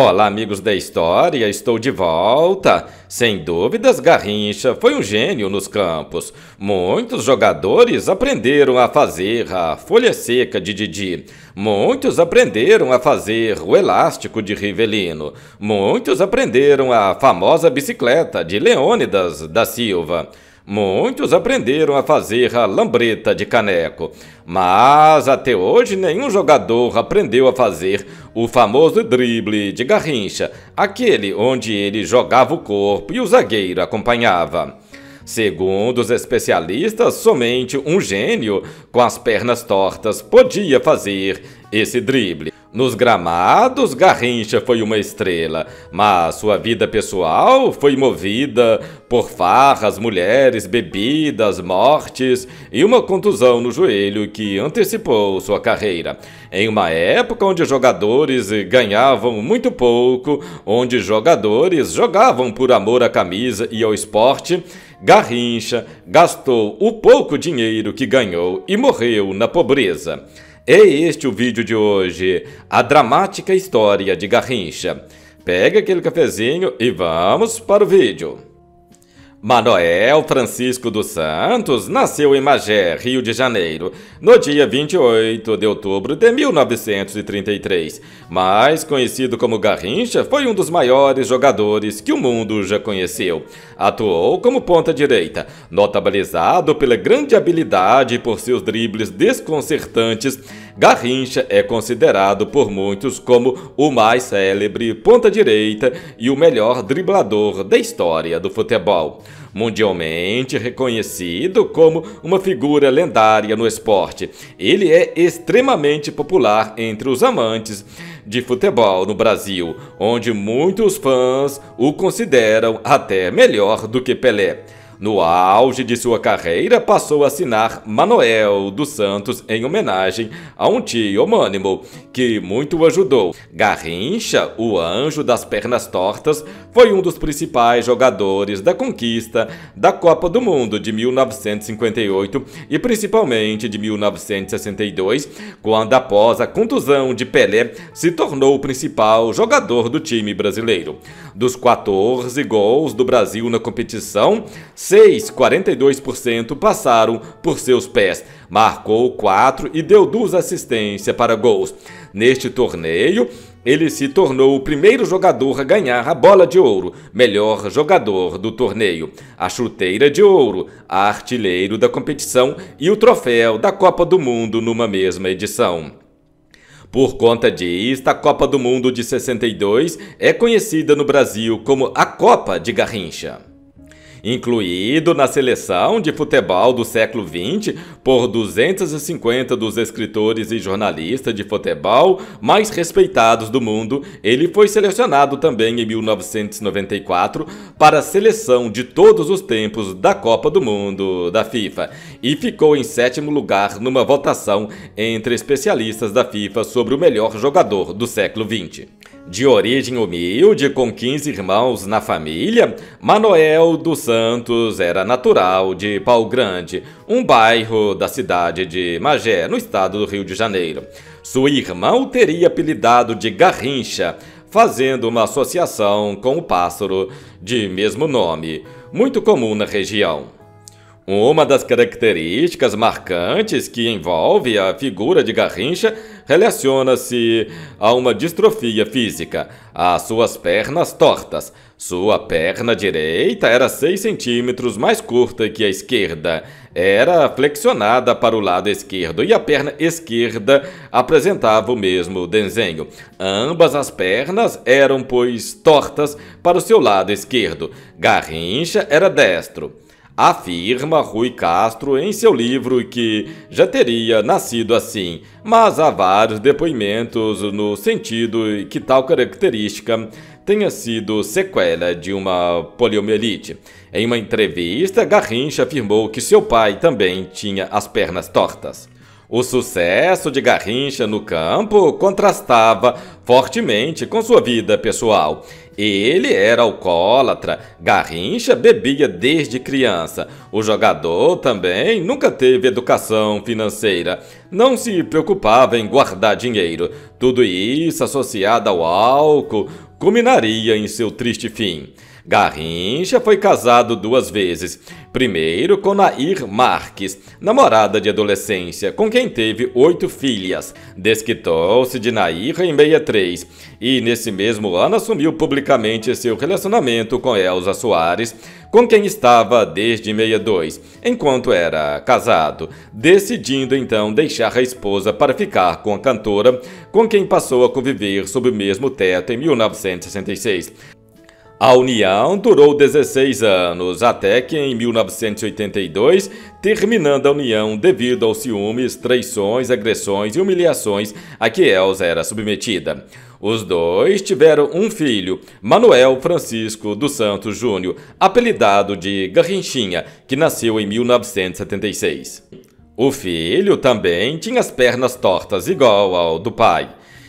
Olá, amigos da história, estou de volta. Sem dúvidas, Garrincha foi um gênio nos campos. Muitos jogadores aprenderam a fazer a folha seca de Didi. Muitos aprenderam a fazer o elástico de Rivelino. Muitos aprenderam a famosa bicicleta de Leônidas da Silva. Muitos aprenderam a fazer a lambreta de Caneco, mas até hoje nenhum jogador aprendeu a fazer o famoso drible de Garrincha, aquele onde ele jogava o corpo e o zagueiro acompanhava. Segundo os especialistas, somente um gênio com as pernas tortas podia fazer esse drible. Nos gramados, Garrincha foi uma estrela, mas sua vida pessoal foi movida por farras, mulheres, bebidas, mortes e uma contusão no joelho que antecipou sua carreira. Em uma época onde jogadores ganhavam muito pouco, onde jogadores jogavam por amor à camisa e ao esporte, Garrincha gastou o pouco dinheiro que ganhou e morreu na pobreza. É este o vídeo de hoje, a dramática história de Garrincha. Pega aquele cafezinho e vamos para o vídeo. Manoel Francisco dos Santos nasceu em Magé, Rio de Janeiro, no dia 28 de outubro de 1933. Mais conhecido como Garrincha, foi um dos maiores jogadores que o mundo já conheceu. Atuou como ponta-direita, notabilizado pela grande habilidade e por seus dribles desconcertantes. Garrincha é considerado por muitos como o mais célebre ponta-direita e o melhor driblador da história do futebol. Mundialmente reconhecido como uma figura lendária no esporte, ele é extremamente popular entre os amantes de futebol no Brasil, onde muitos fãs o consideram até melhor do que Pelé. No auge de sua carreira, passou a assinar Manoel dos Santos em homenagem a um tio homônimo, que muito o ajudou. Garrincha, o anjo das pernas tortas, foi um dos principais jogadores da conquista da Copa do Mundo de 1958 e principalmente de 1962, quando após a contusão de Pelé se tornou o principal jogador do time brasileiro. Dos 14 gols do Brasil na competição, 42% passaram por seus pés, marcou 4 e deu 2 assistências para gols. Neste torneio, ele se tornou o primeiro jogador a ganhar a bola de ouro, melhor jogador do torneio, a chuteira de ouro, a artilheiro da competição e o troféu da Copa do Mundo numa mesma edição. Por conta disto, a Copa do Mundo de 62 é conhecida no Brasil como a Copa de Garrincha. Incluído na seleção de futebol do século XX por 250 dos escritores e jornalistas de futebol mais respeitados do mundo, ele foi selecionado também em 1994 para a seleção de todos os tempos da Copa do Mundo da FIFA e ficou em 7º lugar numa votação entre especialistas da FIFA sobre o melhor jogador do século XX. De origem humilde, com 15 irmãos na família, Manoel dos Santos era natural de Pau Grande, um bairro da cidade de Magé, no estado do Rio de Janeiro. Sua irmã o teria apelidado de Garrincha, fazendo uma associação com o pássaro de mesmo nome, muito comum na região. Uma das características marcantes que envolve a figura de Garrincha relaciona-se a uma distrofia física, as suas pernas tortas. Sua perna direita era 6 centímetros mais curta que a esquerda, era flexionada para o lado esquerdo e a perna esquerda apresentava o mesmo desenho. Ambas as pernas eram, pois, tortas para o seu lado esquerdo. Garrincha era destro. Afirma Rui Castro em seu livro que já teria nascido assim, mas há vários depoimentos no sentido que tal característica tenha sido sequela de uma poliomielite. Em uma entrevista, Garrincha afirmou que seu pai também tinha as pernas tortas. O sucesso de Garrincha no campo contrastava fortemente com sua vida pessoal. Ele era alcoólatra, Garrincha bebia desde criança. O jogador também nunca teve educação financeira, não se preocupava em guardar dinheiro. Tudo isso associado ao álcool culminaria em seu triste fim. Garrincha foi casado 2 vezes. Primeiro com Nair Marques, namorada de adolescência, com quem teve 8 filhas. Desquitou-se de Nair em 63 e nesse mesmo ano assumiu publicamente seu relacionamento com Elza Soares, com quem estava desde 62, enquanto era casado, decidindo então deixar a esposa para ficar com a cantora, com quem passou a conviver sob o mesmo teto em 1966. A união durou 16 anos, até que em 1982, terminando a união devido aos ciúmes, traições, agressões e humilhações a que Elza era submetida. Os dois tiveram um filho, Manuel Francisco dos Santos Júnior, apelidado de Garrinchinha, que nasceu em 1976. O filho também tinha as pernas tortas, igual ao do pai.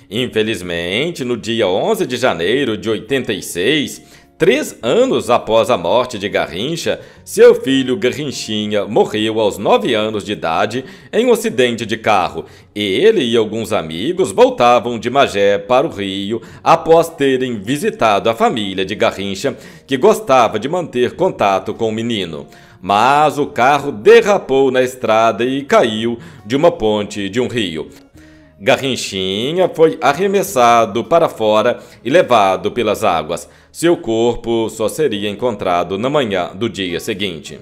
Infelizmente, no dia 11 de janeiro de 86, 3 anos após a morte de Garrincha, seu filho Garrinchinha morreu aos 9 anos de idade em um acidente de carro. Ele e alguns amigos voltavam de Magé para o Rio após terem visitado a família de Garrincha, que gostava de manter contato com o menino. Mas o carro derrapou na estrada e caiu de uma ponte de um rio. Garrinchinha foi arremessado para fora e levado pelas águas. Seu corpo só seria encontrado na manhã do dia seguinte.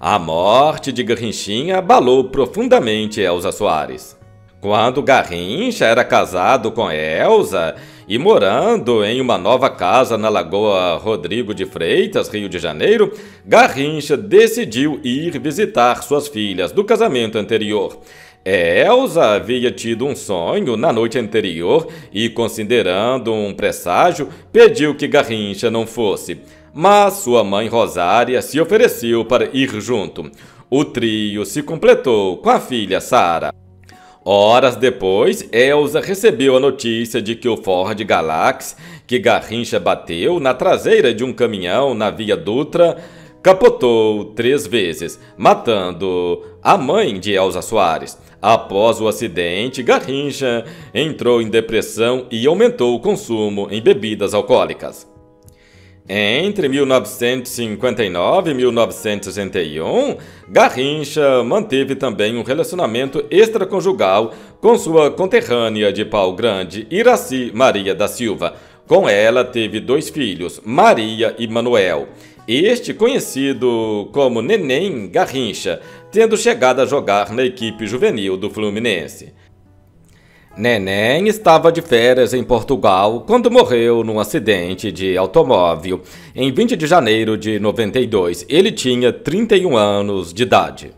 A morte de Garrinchinha abalou profundamente Elza Soares. Quando Garrincha era casado com Elza e morando em uma nova casa na Lagoa Rodrigo de Freitas, Rio de Janeiro, Garrincha decidiu ir visitar suas filhas do casamento anterior. Elza havia tido um sonho na noite anterior e, considerando um presságio, pediu que Garrincha não fosse. Mas sua mãe Rosária se ofereceu para ir junto. O trio se completou com a filha Sara. Horas depois, Elza recebeu a notícia de que o Ford Galaxy, que Garrincha bateu na traseira de um caminhão na Via Dutra, capotou 3 vezes, matando a mãe de Elza Soares. Após o acidente, Garrincha entrou em depressão e aumentou o consumo em bebidas alcoólicas. Entre 1959 e 1961, Garrincha manteve também um relacionamento extraconjugal com sua conterrânea de Pau Grande, Iraci Maria da Silva. Com ela teve 2 filhos, Maria e Manuel. Este conhecido como Neném Garrincha, tendo chegado a jogar na equipe juvenil do Fluminense. Neném estava de férias em Portugal quando morreu num acidente de automóvel em 20 de janeiro de 92. Ele tinha 31 anos de idade.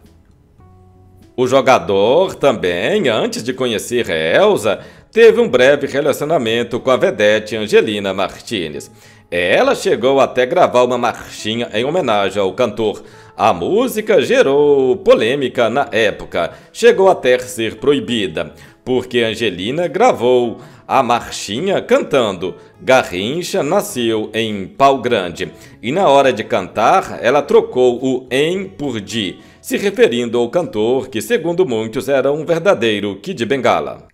O jogador também, antes de conhecer Elza, teve um breve relacionamento com a vedete Angelina Martínez. Ela chegou até gravar uma marchinha em homenagem ao cantor. A música gerou polêmica na época, chegou até ser proibida, porque Angelina gravou a marchinha cantando Garrincha nasceu em Pau Grande, e na hora de cantar ela trocou o em por de, se referindo ao cantor que, segundo muitos, era um verdadeiro Kid Bengala.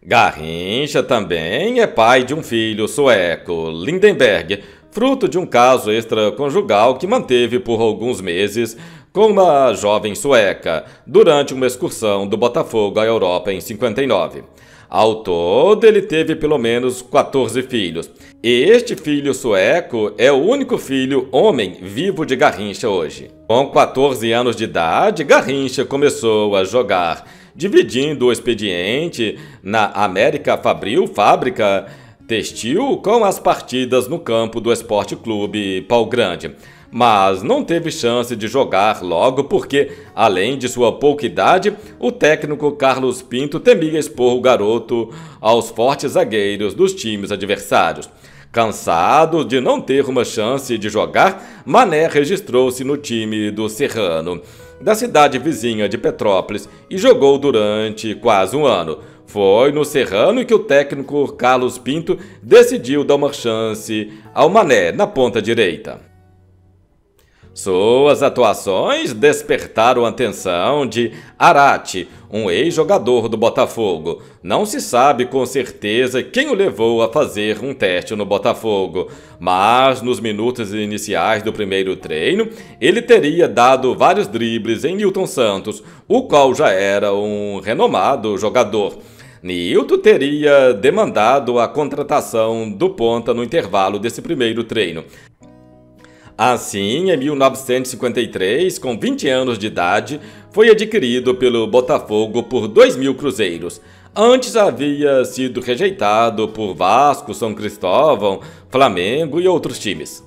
Garrincha também é pai de um filho sueco, Lindenberg, fruto de um caso extraconjugal que manteve por alguns meses com uma jovem sueca, durante uma excursão do Botafogo à Europa em 59. Ao todo, ele teve pelo menos 14 filhos. Este filho sueco é o único filho homem vivo de Garrincha hoje. Com 14 anos de idade, Garrincha começou a jogar, dividindo o expediente na América Fabril, fábrica textil, com as partidas no campo do Esporte Clube Pau Grande. Mas não teve chance de jogar logo porque, além de sua pouca idade, o técnico Carlos Pinto temia expor o garoto aos fortes zagueiros dos times adversários. Cansado de não ter uma chance de jogar, Mané registrou-se no time do Serrano, da cidade vizinha de Petrópolis, e jogou durante quase um ano. Foi no Serrano que o técnico Carlos Pinto decidiu dar uma chance ao Mané na ponta direita. Suas atuações despertaram a atenção de Arate, um ex-jogador do Botafogo. Não se sabe com certeza quem o levou a fazer um teste no Botafogo, mas nos minutos iniciais do primeiro treino, ele teria dado vários dribles em Nilton Santos, o qual já era um renomado jogador. Nilton teria demandado a contratação do ponta no intervalo desse primeiro treino. Assim, em 1953, com 20 anos de idade, foi adquirido pelo Botafogo por 2.000 cruzeiros. Antes havia sido rejeitado por Vasco, São Cristóvão, Flamengo e outros times.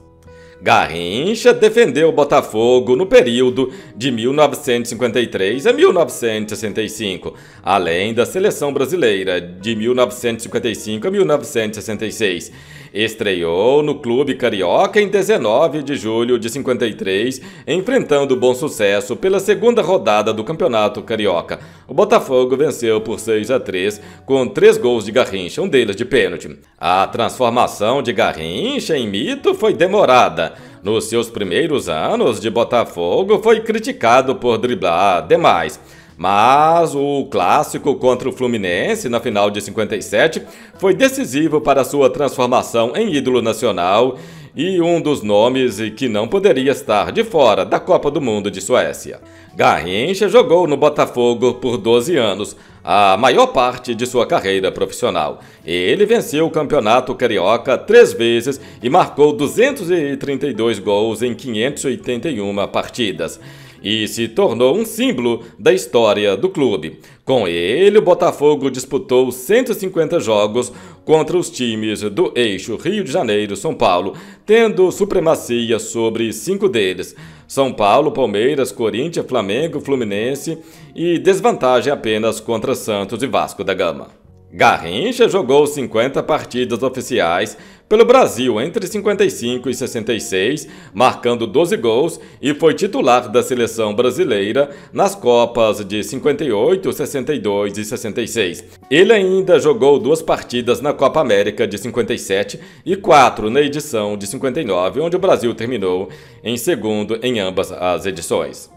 Garrincha defendeu o Botafogo no período de 1953 a 1965, além da seleção brasileira de 1955 a 1966. Estreou no clube carioca em 19 de julho de 53, enfrentando o Bom Sucesso pela segunda rodada do Campeonato Carioca. O Botafogo venceu por 6-3 com 3 gols de Garrincha, um deles de pênalti. A transformação de Garrincha em mito foi demorada. Nos seus primeiros anos de Botafogo foi criticado por driblar demais. Mas o clássico contra o Fluminense na final de 57 foi decisivo para sua transformação em ídolo nacional e um dos nomes que não poderia estar de fora da Copa do Mundo de Suécia. Garrincha jogou no Botafogo por 12 anos, a maior parte de sua carreira profissional. Ele venceu o Campeonato Carioca 3 vezes e marcou 232 gols em 581 partidas. E se tornou um símbolo da história do clube. Com ele, o Botafogo disputou 150 jogos contra os times do eixo Rio de Janeiro-São Paulo, tendo supremacia sobre 5 deles: São Paulo, Palmeiras, Corinthians, Flamengo, Fluminense, e desvantagem apenas contra Santos e Vasco da Gama. Garrincha jogou 50 partidas oficiais pelo Brasil entre 55 e 66, marcando 12 gols, e foi titular da seleção brasileira nas Copas de 58, 62 e 66. Ele ainda jogou 2 partidas na Copa América de 57 e 4 na edição de 59, onde o Brasil terminou em segundo em ambas as edições.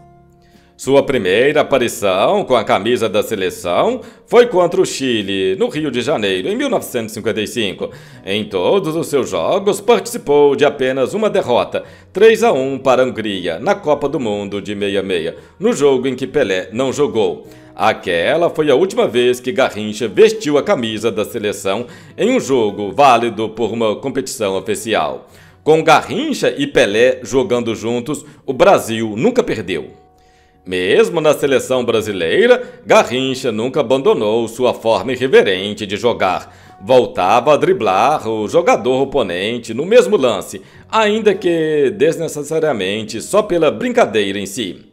Sua primeira aparição com a camisa da seleção foi contra o Chile, no Rio de Janeiro, em 1955. Em todos os seus jogos, participou de apenas uma derrota, 3-1 para a Hungria, na Copa do Mundo de 66, no jogo em que Pelé não jogou. Aquela foi a última vez que Garrincha vestiu a camisa da seleção em um jogo válido por uma competição oficial. Com Garrincha e Pelé jogando juntos, o Brasil nunca perdeu. Mesmo na seleção brasileira, Garrincha nunca abandonou sua forma irreverente de jogar. Voltava a driblar o jogador oponente no mesmo lance, ainda que desnecessariamente só pela brincadeira em si.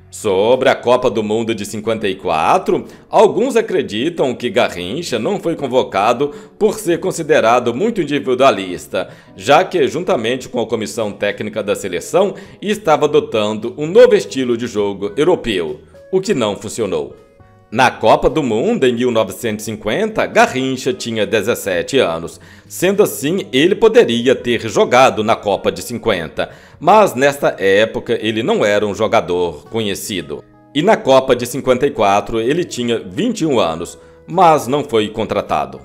Sobre a Copa do Mundo de 54, alguns acreditam que Garrincha não foi convocado por ser considerado muito individualista, já que, juntamente com a comissão técnica da seleção, estava adotando um novo estilo de jogo europeu, o que não funcionou. Na Copa do Mundo, em 1950, Garrincha tinha 17 anos. Sendo assim, ele poderia ter jogado na Copa de 50, mas nesta época ele não era um jogador conhecido. E na Copa de 54 ele tinha 21 anos, mas não foi contratado.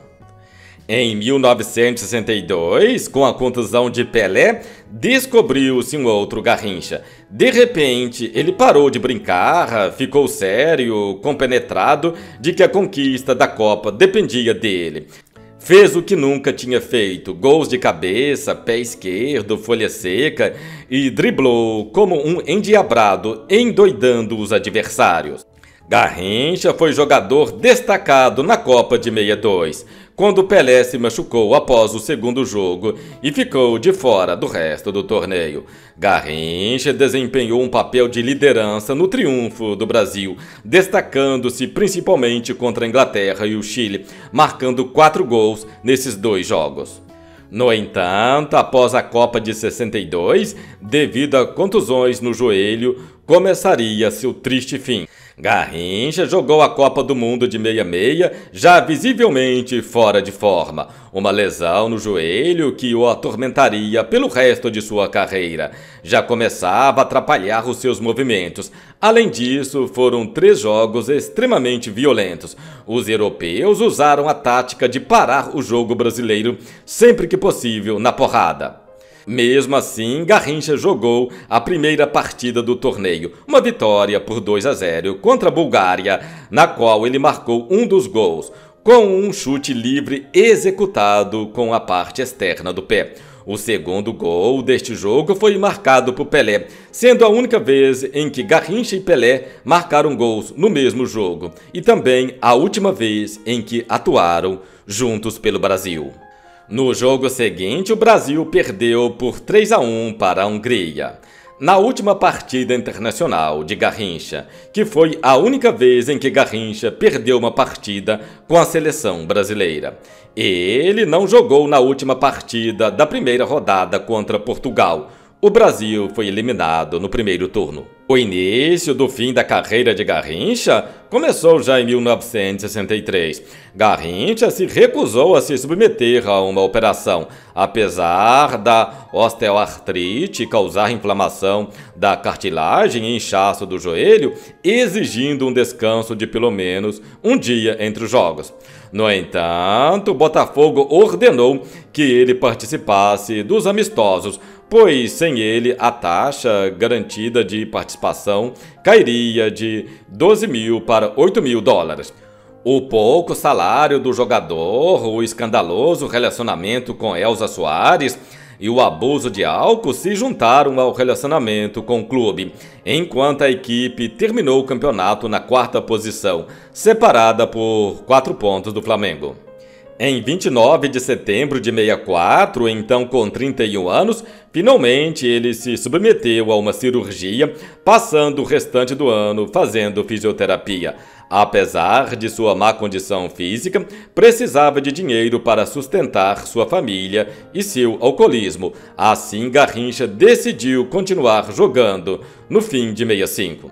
Em 1962, com a contusão de Pelé, descobriu-se um outro Garrincha. De repente, ele parou de brincar, ficou sério, compenetrado de que a conquista da Copa dependia dele. Fez o que nunca tinha feito, gols de cabeça, pé esquerdo, folha seca, e driblou como um endiabrado, endoidando os adversários. Garrincha foi jogador destacado na Copa de 62, quando Pelé se machucou após o segundo jogo e ficou de fora do resto do torneio. Garrincha desempenhou um papel de liderança no triunfo do Brasil, destacando-se principalmente contra a Inglaterra e o Chile, marcando 4 gols nesses 2 jogos. No entanto, após a Copa de 62, devido a contusões no joelho, começaria seu triste fim. Garrincha jogou a Copa do Mundo de 66 já visivelmente fora de forma, uma lesão no joelho que o atormentaria pelo resto de sua carreira. Já começava a atrapalhar os seus movimentos. Além disso, foram 3 jogos extremamente violentos. Os europeus usaram a tática de parar o jogo brasileiro sempre que possível na porrada. Mesmo assim, Garrincha jogou a primeira partida do torneio, uma vitória por 2-0 contra a Bulgária, na qual ele marcou um dos gols, com um chute livre executado com a parte externa do pé. O segundo gol deste jogo foi marcado por Pelé, sendo a única vez em que Garrincha e Pelé marcaram gols no mesmo jogo, e também a última vez em que atuaram juntos pelo Brasil. No jogo seguinte, o Brasil perdeu por 3-1 para a Hungria. Na última partida internacional de Garrincha, que foi a única vez em que Garrincha perdeu uma partida com a seleção brasileira. Ele não jogou na última partida da primeira rodada contra Portugal. O Brasil foi eliminado no primeiro turno. O início do fim da carreira de Garrincha começou já em 1963. Garrincha se recusou a se submeter a uma operação, apesar da osteoartrite causar inflamação da cartilagem e inchaço do joelho, exigindo um descanso de pelo menos um dia entre os jogos. No entanto, o Botafogo ordenou que ele participasse dos amistosos, pois sem ele a taxa garantida de participação cairia de 12 mil para 8 mil dólares. O pouco salário do jogador, o escandaloso relacionamento com Elza Soares e o abuso de álcool se juntaram ao relacionamento com o clube, enquanto a equipe terminou o campeonato na 4ª posição, separada por 4 pontos do Flamengo. Em 29 de setembro de 64, então com 31 anos, finalmente ele se submeteu a uma cirurgia, passando o restante do ano fazendo fisioterapia. Apesar de sua má condição física, precisava de dinheiro para sustentar sua família e seu alcoolismo. Assim, Garrincha decidiu continuar jogando no fim de 65.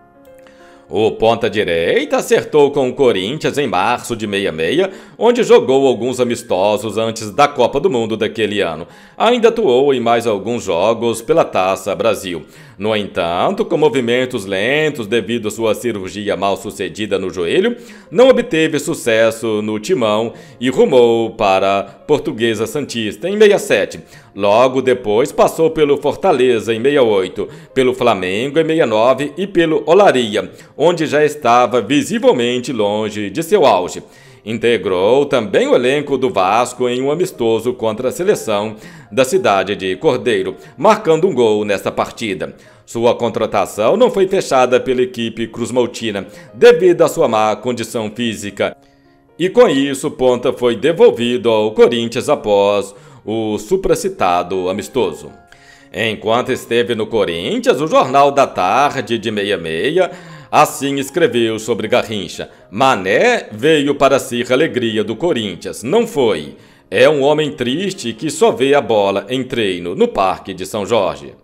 O ponta-direita acertou com o Corinthians em março de 66, onde jogou alguns amistosos antes da Copa do Mundo daquele ano. Ainda atuou em mais alguns jogos pela Taça Brasil. No entanto, com movimentos lentos devido à sua cirurgia mal sucedida no joelho, não obteve sucesso no timão e rumou para Portuguesa Santista em 67. Logo depois passou pelo Fortaleza em 68, pelo Flamengo em 69 e pelo Olaria, onde já estava visivelmente longe de seu auge. Integrou também o elenco do Vasco em um amistoso contra a seleção da cidade de Cordeiro, marcando um gol nesta partida. Sua contratação não foi fechada pela equipe cruzmaltina devido à sua má condição física. E com isso, o ponta foi devolvido ao Corinthians após o supracitado amistoso. Enquanto esteve no Corinthians, o Jornal da Tarde de 66 assim escreveu sobre Garrincha: Mané veio para ser a alegria do Corinthians, não foi. É um homem triste que só vê a bola em treino no Parque de São Jorge.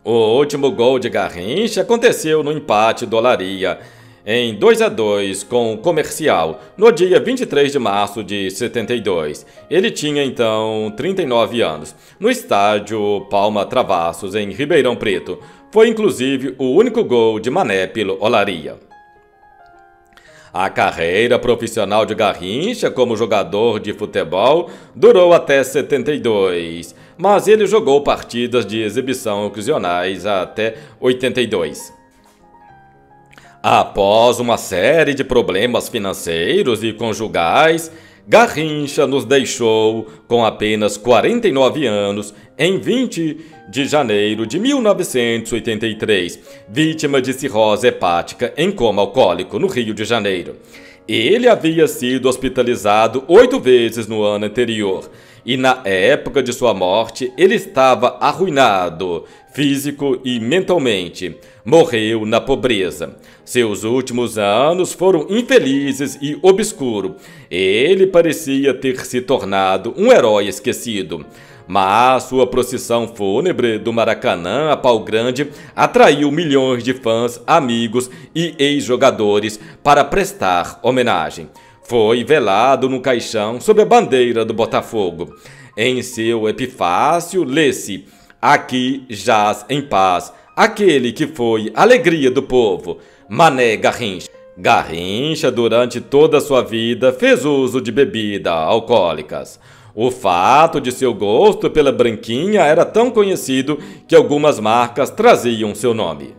O último gol de Garrincha aconteceu no empate do Olaria em 2-2 com o Comercial, no dia 23 de março de 72. Ele tinha então 39 anos, no estádio Palma Travassos, em Ribeirão Preto. Foi inclusive o único gol de Mané pelo Olaria. A carreira profissional de Garrincha como jogador de futebol durou até 72, mas ele jogou partidas de exibição ocasionais até 82. Após uma série de problemas financeiros e conjugais, Garrincha nos deixou com apenas 49 anos em 20 de janeiro de 1983, vítima de cirrose hepática em coma alcoólico no Rio de Janeiro. Ele havia sido hospitalizado 8 vezes no ano anterior e na época de sua morte ele estava arruinado, físico e mentalmente. Morreu na pobreza. Seus últimos anos foram infelizes e obscuros. Ele parecia ter se tornado um herói esquecido. Mas sua procissão fúnebre do Maracanã a Pau Grande atraiu milhões de fãs, amigos e ex-jogadores para prestar homenagem. Foi velado no caixão sob a bandeira do Botafogo. Em seu epifácio lê-se: aqui jaz em paz aquele que foi alegria do povo, Mané Garrincha. Garrincha, durante toda a sua vida, fez uso de bebidas alcoólicas. O fato de seu gosto pela branquinha era tão conhecido que algumas marcas traziam seu nome.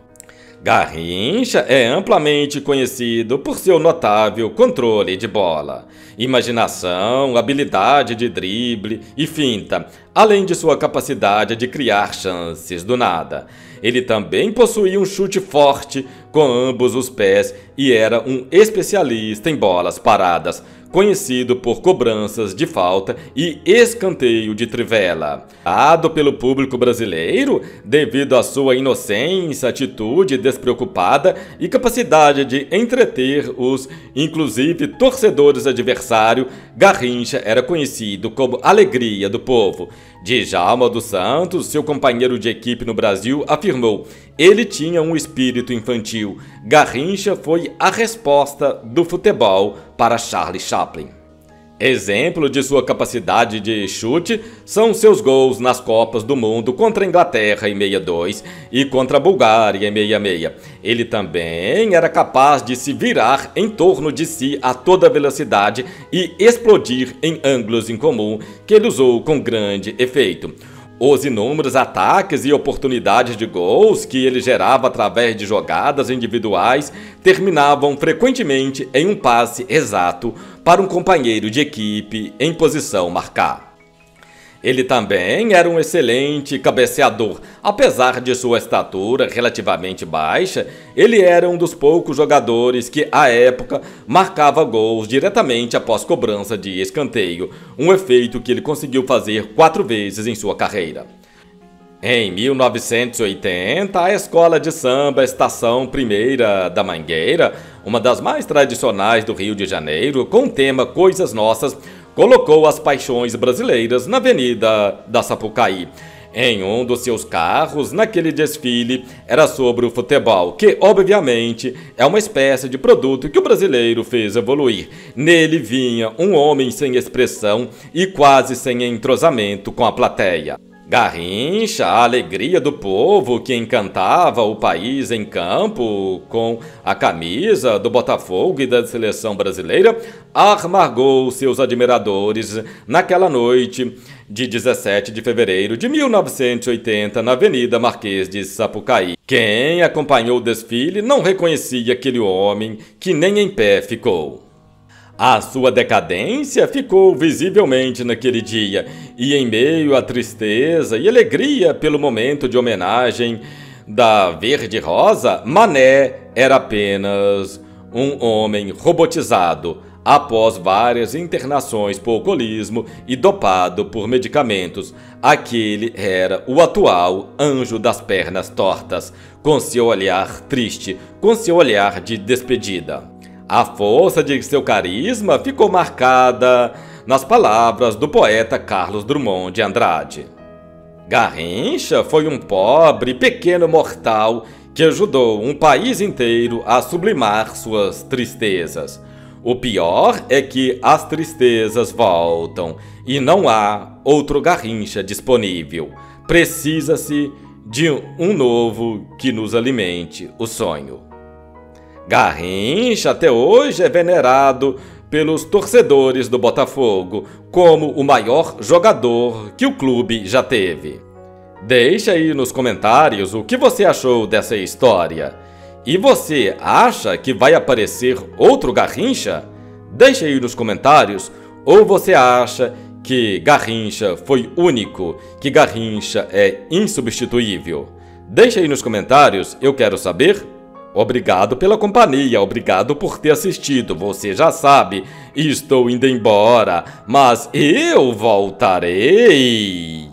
Garrincha é amplamente conhecido por seu notável controle de bola, imaginação, habilidade de drible e finta, além de sua capacidade de criar chances do nada. Ele também possuía um chute forte com ambos os pés e era um especialista em bolas paradas, conhecido por cobranças de falta e escanteio de trivela. Amado pelo público brasileiro devido à sua inocência, atitude despreocupada e capacidade de entreter os, inclusive, torcedores adversários, Garrincha era conhecido como alegria do povo. Djalma dos Santos, seu companheiro de equipe no Brasil, afirmou: ele tinha um espírito infantil. Garrincha foi a resposta do futebol para Charlie Chaplin. Exemplo de sua capacidade de chute são seus gols nas Copas do Mundo contra a Inglaterra em 62 e contra a Bulgária em 66. Ele também era capaz de se virar em torno de si a toda velocidade e explodir em ângulos incomum, que ele usou com grande efeito. Os inúmeros ataques e oportunidades de gols que ele gerava através de jogadas individuais terminavam frequentemente em um passe exato para um companheiro de equipe em posição marcar. Ele também era um excelente cabeceador. Apesar de sua estatura relativamente baixa, ele era um dos poucos jogadores que, à época, marcava gols diretamente após cobrança de escanteio, um efeito que ele conseguiu fazer 4 vezes em sua carreira. Em 1980, a Escola de Samba Estação Primeira da Mangueira, uma das mais tradicionais do Rio de Janeiro, com o tema Coisas Nossas, colocou as paixões brasileiras na Avenida da Sapucaí. Em um dos seus carros, naquele desfile, era sobre o futebol, que, obviamente, é uma espécie de produto que o brasileiro fez evoluir. Nele vinha um homem sem expressão e quase sem entrosamento com a plateia. Garrincha, a alegria do povo que encantava o país em campo com a camisa do Botafogo e da seleção brasileira, amargou seus admiradores naquela noite de 17 de fevereiro de 1980 na Avenida Marquês de Sapucaí. Quem acompanhou o desfile não reconhecia aquele homem que nem em pé ficou. A sua decadência ficou visivelmente naquele dia, e em meio à tristeza e alegria pelo momento de homenagem da Verde Rosa, Mané era apenas um homem robotizado, após várias internações por alcoolismo e dopado por medicamentos. Aquele era o atual anjo das pernas tortas, com seu olhar triste, com seu olhar de despedida. A força de seu carisma ficou marcada nas palavras do poeta Carlos Drummond de Andrade. Garrincha foi um pobre, pequeno mortal que ajudou um país inteiro a sublimar suas tristezas. O pior é que as tristezas voltam e não há outro Garrincha disponível. Precisa-se de um novo que nos alimente o sonho. Garrincha até hoje é venerado pelos torcedores do Botafogo como o maior jogador que o clube já teve. Deixa aí nos comentários o que você achou dessa história. E você acha que vai aparecer outro Garrincha? Deixa aí nos comentários. Ou você acha que Garrincha foi único, que Garrincha é insubstituível? Deixa aí nos comentários, eu quero saber. Obrigado pela companhia, obrigado por ter assistido. Você já sabe, estou indo embora, mas eu voltarei.